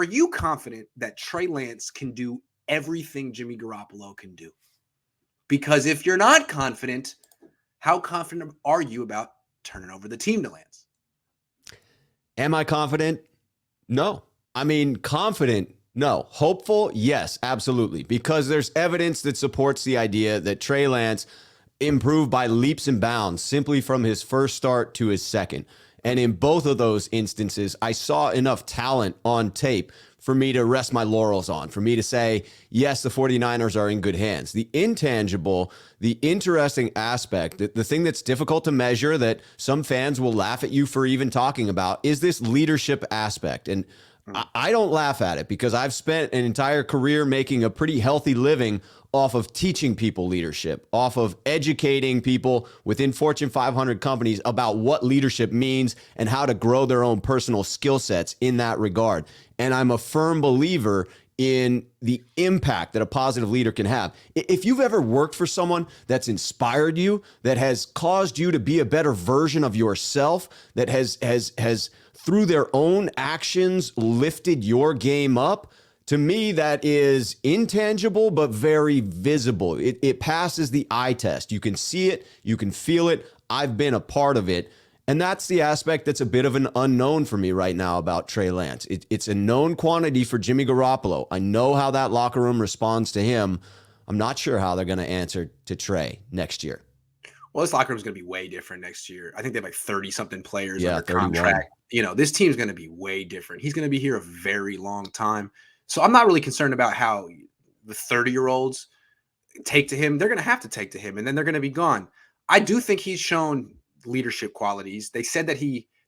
are you confident that Trey Lance can do everything Jimmy Garoppolo can do? Because if you're not confident, how confident are you about turning over the team to Lance? Am I confident? No. I mean, confident, no. Hopeful, yes, absolutely. Because there's evidence that supports the idea that Trey Lance improved by leaps and bounds simply from his first start to his second. And in both of those instances, I saw enough talent on tape for me to rest my laurels on, for me to say, yes, the 49ers are in good hands. The intangible, the interesting aspect, the thing that's difficult to measure that some fans will laugh at you for even talking about is this leadership aspect. And I don't laugh at it because I've spent an entire career making a pretty healthy living off of teaching people leadership, off of educating people within Fortune 500 companies about what leadership means and how to grow their own personal skill sets in that regard. And I'm a firm believer in the impact that a positive leader can have. If you've ever worked for someone that's inspired you, that has caused you to be a better version of yourself, that has through their own actions lifted your game up, to me, that is intangible, but very visible. It passes the eye test. You can see it. You can feel it. I've been a part of it. And that's the aspect that's a bit of an unknown for me right now about Trey Lance. It's a known quantity for Jimmy Garoppolo. I know how that locker room responds to him. I'm not sure how they're going to answer to Trey next year. Well, this locker room is going to be way different next year. I think they have like 30-something players under 31. contract. This team's going to be way different. He's going to be here a very long time. So I'm not really concerned about how the 30-year-olds take to him. They're going to have to take to him, and then they're going to be gone. I do think he's shown leadership qualities. They said that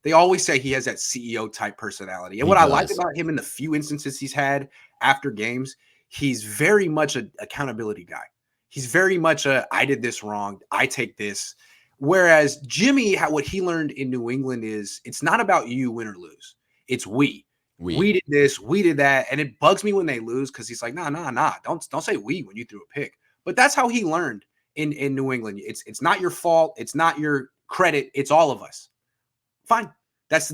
they always say he has that CEO type personality. And what I like about him in the few instances he's had after games, he's very much an accountability guy. He's very much I did this wrong, I take this. Whereas Jimmy, what he learned in New England is it's not about you win or lose. It's we. We did this, we did that. And it bugs me when they lose because he's like, nah. Don't say we when you threw a pick. But that's how he learned in New England. It's not your fault. It's not your credit. It's all of us. Fine. That's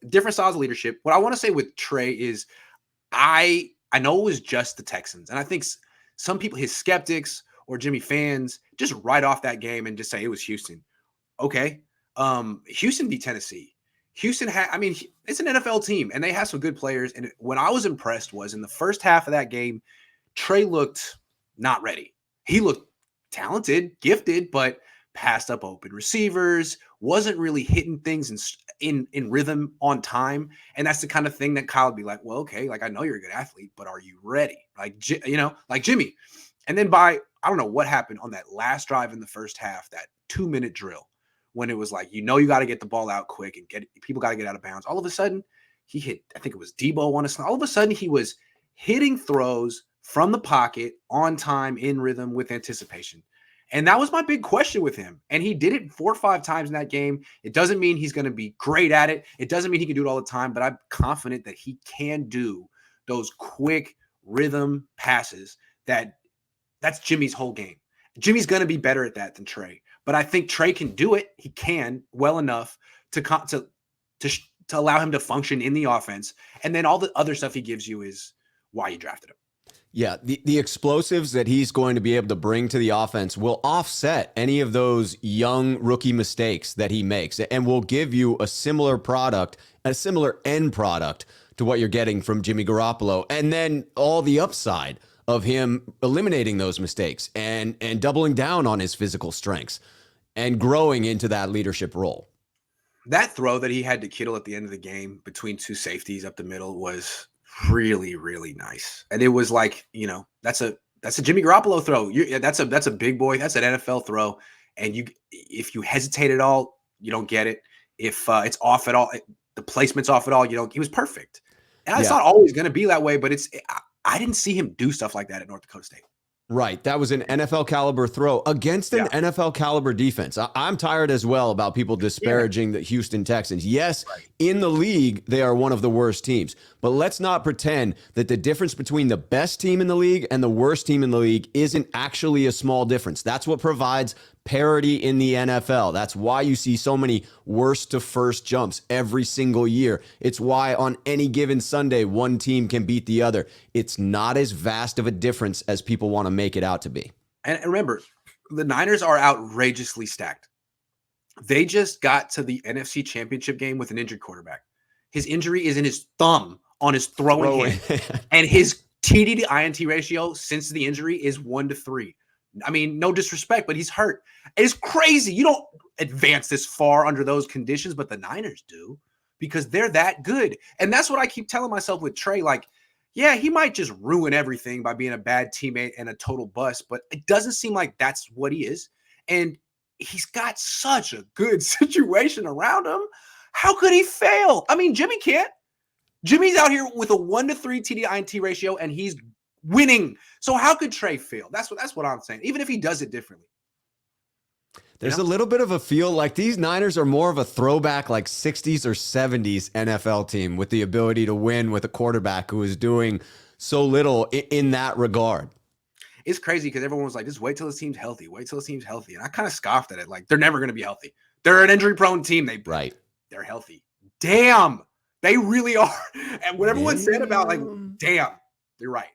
different styles of leadership. What I want to say with Trey is I know it was just the Texans. And I think some people, his skeptics or Jimmy fans, just write off that game and just say it was Houston. Okay. Houston beat Tennessee. Houston it's an NFL team and they have some good players. And what I was impressed was in the first half of that game, Trey looked not ready. He looked talented, gifted, but passed up open receivers, wasn't really hitting things in rhythm on time. And that's the kind of thing that Kyle would be like, well, okay, like I know you're a good athlete, but are you ready? Like Jimmy. And then I don't know what happened on that last drive in the first half, that 2-minute drill, when it was like, you got to get the ball out quick and people got to get out of bounds. All of a sudden, he hit, I think it was Debo on a snap. All of a sudden, he was hitting throws from the pocket on time, in rhythm, with anticipation. And that was my big question with him. And he did it 4 or 5 times in that game. It doesn't mean he's going to be great at it. It doesn't mean he can do it all the time, but I'm confident that he can do those quick rhythm passes. That's Jimmy's whole game. Jimmy's going to be better at that than Trey. But I think Trey can do it. He can well enough to allow him to function in the offense. And then all the other stuff he gives you is why you drafted him. Yeah, the explosives that he's going to be able to bring to the offense will offset any of those young rookie mistakes that he makes and will give you a similar product, a similar end product to what you're getting from Jimmy Garoppolo. And then all the upside of him eliminating those mistakes and doubling down on his physical strengths and growing into that leadership role. That throw that he had to Kittle at the end of the game between two safeties up the middle was really, really nice. And it was like, that's a Jimmy Garoppolo throw. That's a big boy. That's an NFL throw. And if you hesitate at all, you don't get it. If it's off at all, the placement's off at all, he was perfect. And it's not always going to be that way, but I didn't see him do stuff like that at North Dakota State. Right. That was an NFL caliber throw against an NFL caliber defense. I'm tired as well about people disparaging the Houston Texans. Yes, in the league, they are one of the worst teams. But let's not pretend that the difference between the best team in the league and the worst team in the league isn't actually a small difference. That's what provides parity in the NFL. That's why you see so many worst to first jumps every single year. It's why on any given Sunday, one team can beat the other. It's not as vast of a difference as people want to make it out to be. And remember, the Niners are outrageously stacked. They just got to the NFC Championship game with an injured quarterback. His injury is in his thumb on his throwing hand. And his TD to INT ratio since the injury is 1-3. I mean, no disrespect, but he's hurt. It's crazy. You don't advance this far under those conditions, but the Niners do because they're that good. And that's what I keep telling myself with Trey. Like, yeah, he might just ruin everything by being a bad teammate and a total bust, but it doesn't seem like that's what he is. And he's got such a good situation around him. How could he fail? I mean, Jimmy can't. Jimmy's out here with a 1-3 TD INT ratio, and he's winning. So how could Trey fail? That's what I'm saying. Even if he does it differently. There's a little bit of a feel like these Niners are more of a throwback like 60s or 70s NFL team with the ability to win with a quarterback who is doing so little in that regard. It's crazy because everyone was like, just wait till his team's healthy. Wait till his team's healthy. And I kind of scoffed at it. Like, they're never going to be healthy. They're an injury-prone team. They're healthy. Damn. They really are. And what everyone said about, like, damn, you're right.